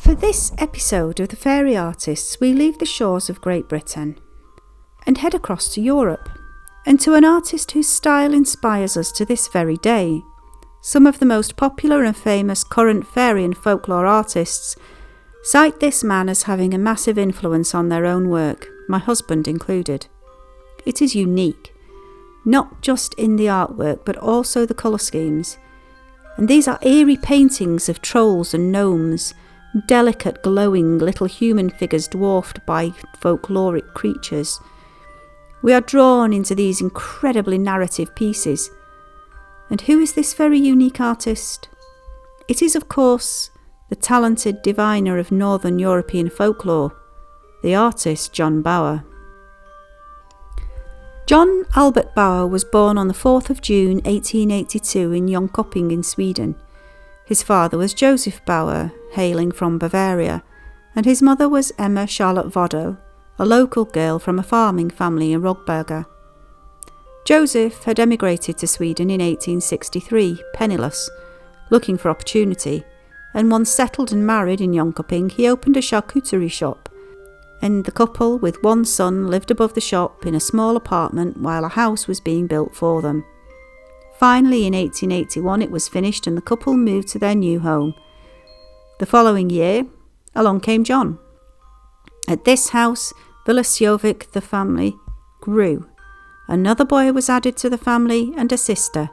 For this episode of the Fairy Artists, we leave the shores of Great Britain and head across to Europe, and to an artist whose style inspires us to this very day. Some of the most popular and famous current fairy and folklore artists cite this man as having a massive influence on their own work, my husband included. It is unique, not just in the artwork but also the colour schemes. And these are eerie paintings of trolls and gnomes, delicate glowing little human figures dwarfed by folkloric creatures. We are drawn into these incredibly narrative pieces. And who is this very unique artist? It is, of course, the talented diviner of Northern European folklore, the artist John Bauer. John Albert Bauer was born on the 4th of June 1882 in Jönköping in Sweden. His father was Joseph Bauer, hailing from Bavaria, and his mother was Emma Charlotte Voddo, a local girl from a farming family in Rogberga. Joseph had emigrated to Sweden in 1863, penniless, looking for opportunity, and once settled and married in Jönköping, he opened a charcuterie shop, and the couple with one son lived above the shop in a small apartment while a house was being built for them. Finally, in 1881 it was finished and the couple moved to their new home. The following year, along came John. At this house, Vilasjovic, the family, grew. Another boy was added to the family and a sister,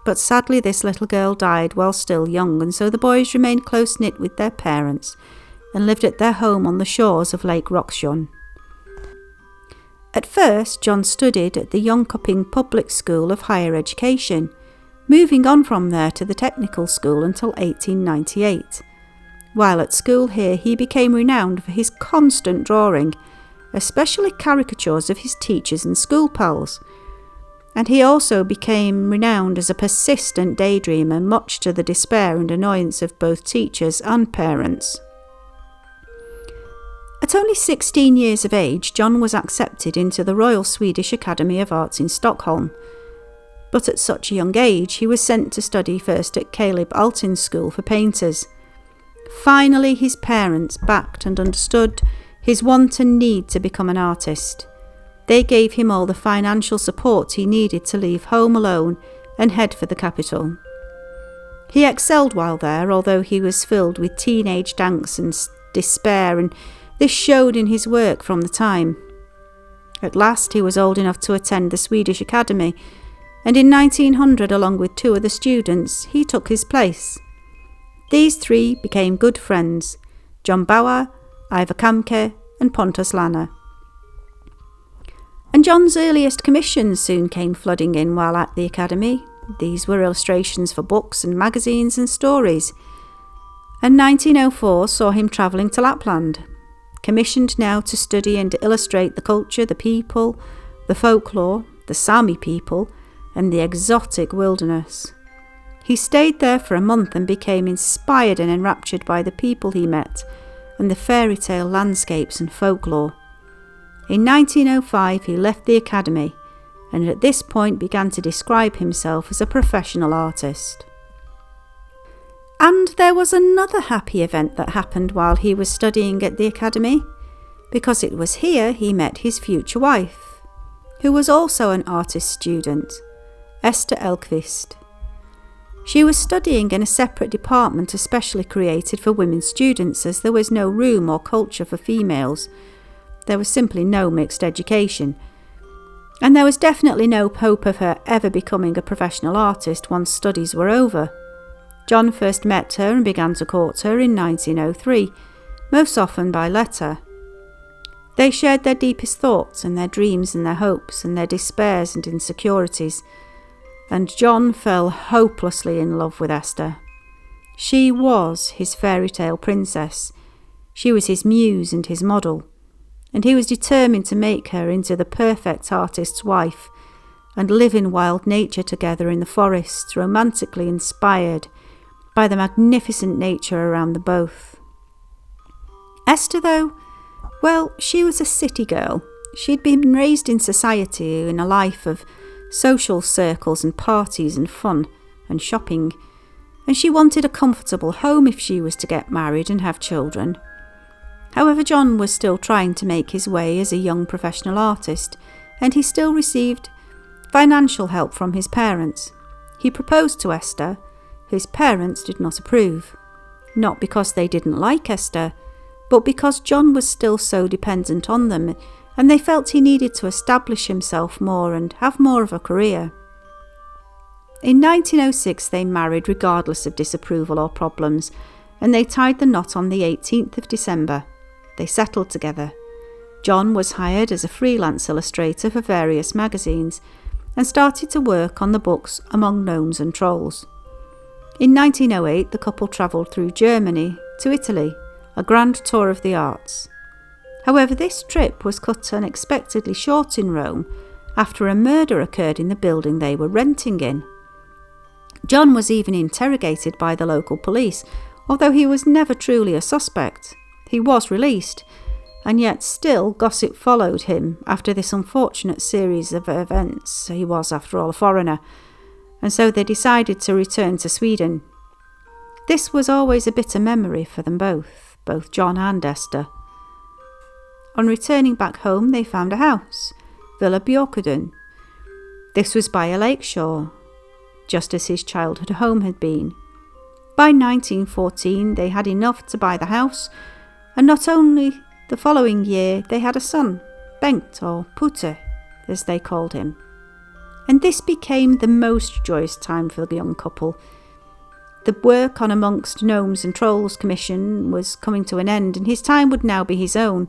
but sadly this little girl died while still young, and so the boys remained close-knit with their parents and lived at their home on the shores of Lake Roxjon. At first, John studied at the Jönköping Public School of Higher Education, moving on from there to the technical school until 1898. While at school here, he became renowned for his constant drawing, especially caricatures of his teachers and school pals. And he also became renowned as a persistent daydreamer, much to the despair and annoyance of both teachers and parents. At only 16 years of age, John was accepted into the Royal Swedish Academy of Arts in Stockholm. But at such a young age, he was sent to study first at Caleb Altin's School for Painters. Finally, his parents backed and understood his want and need to become an artist. They gave him all the financial support he needed to leave home alone and head for the capital. He excelled while there, although he was filled with teenage angst and despair, and this showed in his work from the time. At last he was old enough to attend the Swedish Academy, and in 1900, along with two other students, he took his place. These three became good friends, John Bauer, Ivar Kamke and Pontus Lanner. And John's earliest commissions soon came flooding in while at the Academy. These were illustrations for books and magazines and stories. And 1904 saw him travelling to Lapland, commissioned now to study and illustrate the culture, the people, the folklore, the Sami people, and the exotic wilderness. He stayed there for a month and became inspired and enraptured by the people he met and the fairy tale landscapes and folklore. In 1905 he left the academy and at this point began to describe himself as a professional artist. And there was another happy event that happened while he was studying at the academy, because it was here he met his future wife, who was also an artist student, Esther Elkvist. She was studying in a separate department especially created for women students, as there was no room or culture for females. There was simply no mixed education. And there was definitely no hope of her ever becoming a professional artist once studies were over. John first met her and began to court her in 1903, most often by letter. They shared their deepest thoughts and their dreams and their hopes and their despairs and insecurities, and John fell hopelessly in love with Esther. She was his fairy tale princess. She was his muse and his model, and he was determined to make her into the perfect artist's wife and live in wild nature together in the forests, romantically inspired by the magnificent nature around them both. Esther, though, well, she was a city girl. She'd been raised in society in a life of social circles and parties and fun and shopping, and she wanted a comfortable home if she was to get married and have children. However, John was still trying to make his way as a young professional artist, and he still received financial help from his parents. He proposed to Esther. His parents did not approve, not because they didn't like Esther, but because John was still so dependent on them, and they felt he needed to establish himself more and have more of a career. In 1906 they married regardless of disapproval or problems, and they tied the knot on the 18th of December. They settled together. John was hired as a freelance illustrator for various magazines and started to work on the books Among Gnomes and Trolls. In 1908 the couple travelled through Germany to Italy, a grand tour of the arts. However, this trip was cut unexpectedly short in Rome after a murder occurred in the building they were renting in. John was even interrogated by the local police, although he was never truly a suspect. He was released, and yet still gossip followed him after this unfortunate series of events. He was, after all, a foreigner, and so they decided to return to Sweden. This was always a bitter memory for them both John and Esther. On returning back home, they found a house, Villa Björkudden. This was by a lake shore, just as his childhood home had been. By 1914, they had enough to buy the house, and not only the following year, they had a son, Bengt, or Putte, as they called him. And this became the most joyous time for the young couple. The work on Amongst Gnomes and Trolls commission was coming to an end, and his time would now be his own,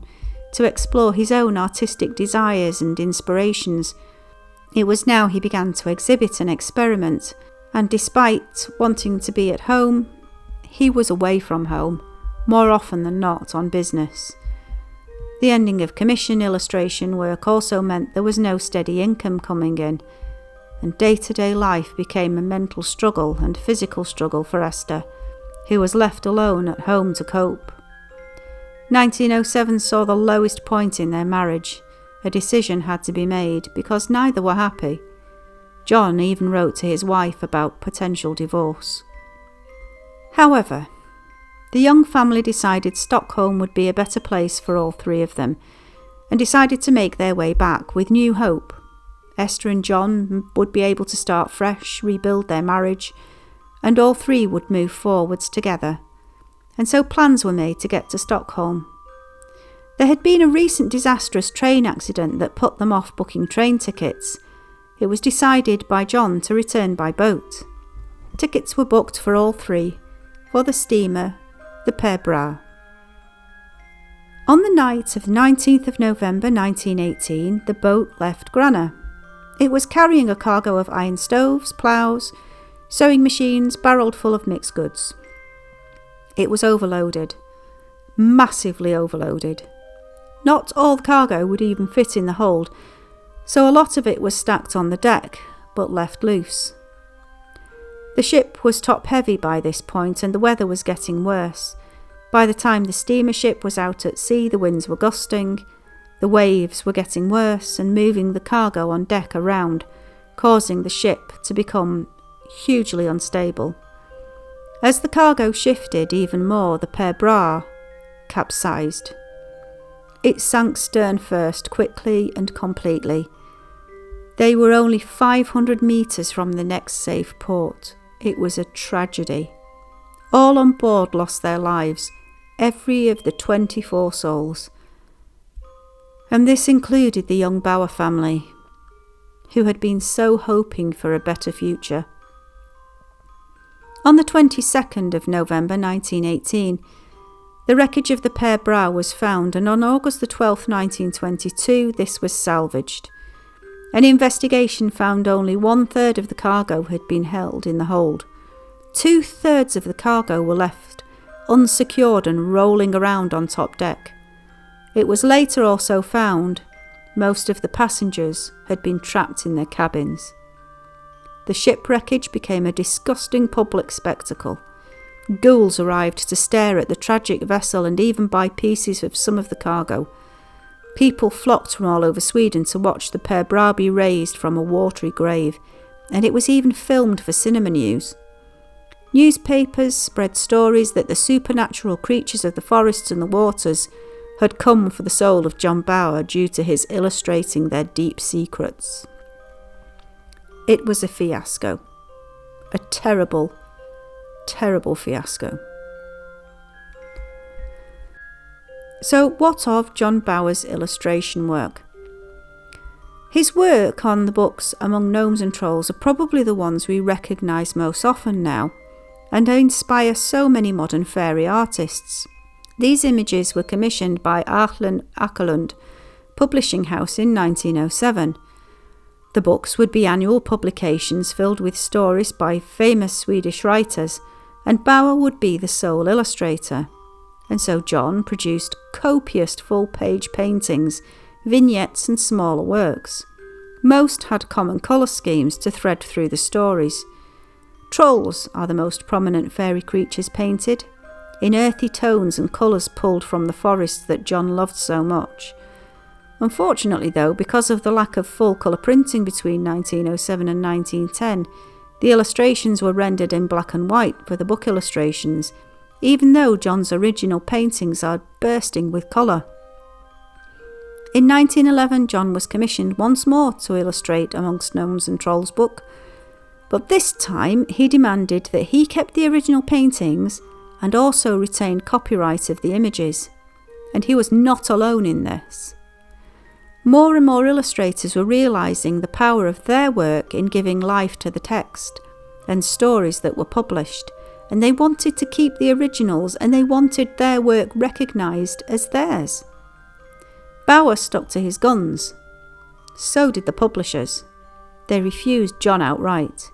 to explore his own artistic desires and inspirations. It was now he began to exhibit and experiment, and despite wanting to be at home, he was away from home, more often than not on business. The ending of commission illustration work also meant there was no steady income coming in, and day-to-day life became a mental struggle and physical struggle for Esther, who was left alone at home to cope. 1907 saw the lowest point in their marriage. A decision had to be made because neither were happy. John even wrote to his wife about potential divorce. However, the young family decided Stockholm would be a better place for all three of them, and decided to make their way back with new hope. Esther and John would be able to start fresh, rebuild their marriage, and all three would move forwards together. And so plans were made to get to Stockholm. There had been a recent disastrous train accident that put them off booking train tickets. It was decided by John to return by boat. Tickets were booked for all three, for the steamer, the Per Bra. On the night of 19th of November 1918, the boat left Grana. It was carrying a cargo of iron stoves, ploughs, sewing machines, barreled full of mixed goods. It was overloaded, massively overloaded. Not all the cargo would even fit in the hold, so a lot of it was stacked on the deck, but left loose. The ship was top-heavy by this point, and the weather was getting worse. By the time the steamer ship was out at sea, the winds were gusting, the waves were getting worse and moving the cargo on deck around, causing the ship to become hugely unstable. As the cargo shifted even more, the Per Bra capsized. It sank stern first, quickly and completely. They were only 500 metres from the next safe port. It was a tragedy. All on board lost their lives, every of the 24 souls. And this included the young Bauer family, who had been so hoping for a better future. On the 22nd of November 1918, the wreckage of the Per Bra was found, and on August the 12th, 1922, this was salvaged. An investigation found only 1/3 of the cargo had been held in the hold. 2/3 of the cargo were left unsecured and rolling around on top deck. It was later also found most of the passengers had been trapped in their cabins. The ship wreckage became a disgusting public spectacle. Ghouls arrived to stare at the tragic vessel and even buy pieces of some of the cargo. People flocked from all over Sweden to watch the Per Bra be raised from a watery grave, and it was even filmed for cinema news. Newspapers spread stories that the supernatural creatures of the forests and the waters had come for the soul of John Bauer due to his illustrating their deep secrets. It was a fiasco. A terrible, terrible fiasco. So what of John Bauer's illustration work? His work on the books Among Gnomes and Trolls are probably the ones we recognise most often now, and inspire so many modern fairy artists. These images were commissioned by Ackelund Publishing House in 1907. The books would be annual publications filled with stories by famous Swedish writers, and Bauer would be the sole illustrator. And so John produced copious full-page paintings, vignettes and smaller works. Most had common colour schemes to thread through the stories. Trolls are the most prominent fairy creatures painted, in earthy tones and colours pulled from the forests that John loved so much. Unfortunately though, because of the lack of full colour printing between 1907 and 1910, the illustrations were rendered in black and white for the book illustrations, even though John's original paintings are bursting with colour. In 1911, John was commissioned once more to illustrate Amongst Gnomes and Trolls book, but this time he demanded that he kept the original paintings and also retained copyright of the images, and he was not alone in this. More and more illustrators were realising the power of their work in giving life to the text and stories that were published, and they wanted to keep the originals and they wanted their work recognised as theirs. Bauer stuck to his guns. So did the publishers. They refused John outright.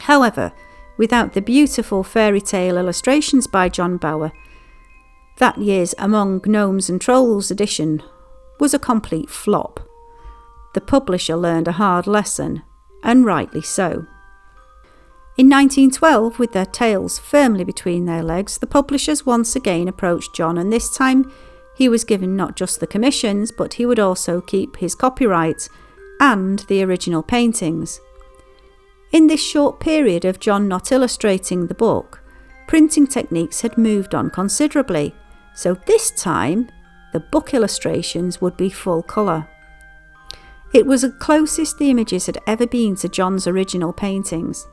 However, without the beautiful fairy tale illustrations by John Bauer, that year's Among Gnomes and Trolls edition was a complete flop. The publisher learned a hard lesson, and rightly so. In 1912, with their tails firmly between their legs, the publishers once again approached John, and this time he was given not just the commissions, but he would also keep his copyright and the original paintings. In this short period of John not illustrating the book, printing techniques had moved on considerably, so this time the book illustrations would be full colour. It was the closest the images had ever been to John's original paintings.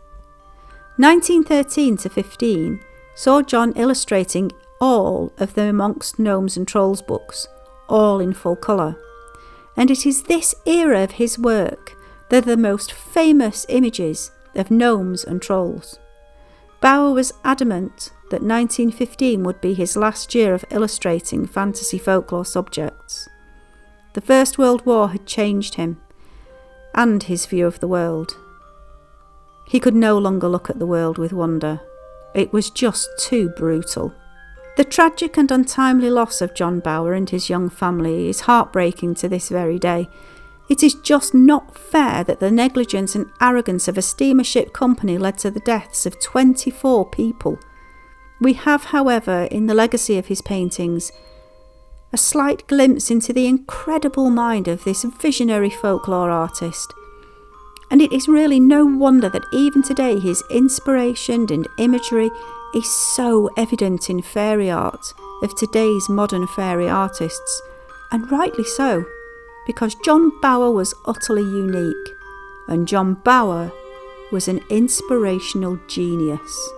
1913 to 15 saw John illustrating all of the Amongst Gnomes and Trolls books, all in full colour. And it is this era of his work that are the most famous images of gnomes and trolls. Bauer was adamant that 1915 would be his last year of illustrating fantasy folklore subjects. The First World War had changed him, and his view of the world. He could no longer look at the world with wonder. It was just too brutal. The tragic and untimely loss of John Bauer and his young family is heartbreaking to this very day. It is just not fair that the negligence and arrogance of a steamer ship company led to the deaths of 24 people. We have, however, in the legacy of his paintings, a slight glimpse into the incredible mind of this visionary folklore artist. And it is really no wonder that even today his inspiration and imagery is so evident in fairy art of today's modern fairy artists, and rightly so, because John Bauer was utterly unique, and John Bauer was an inspirational genius.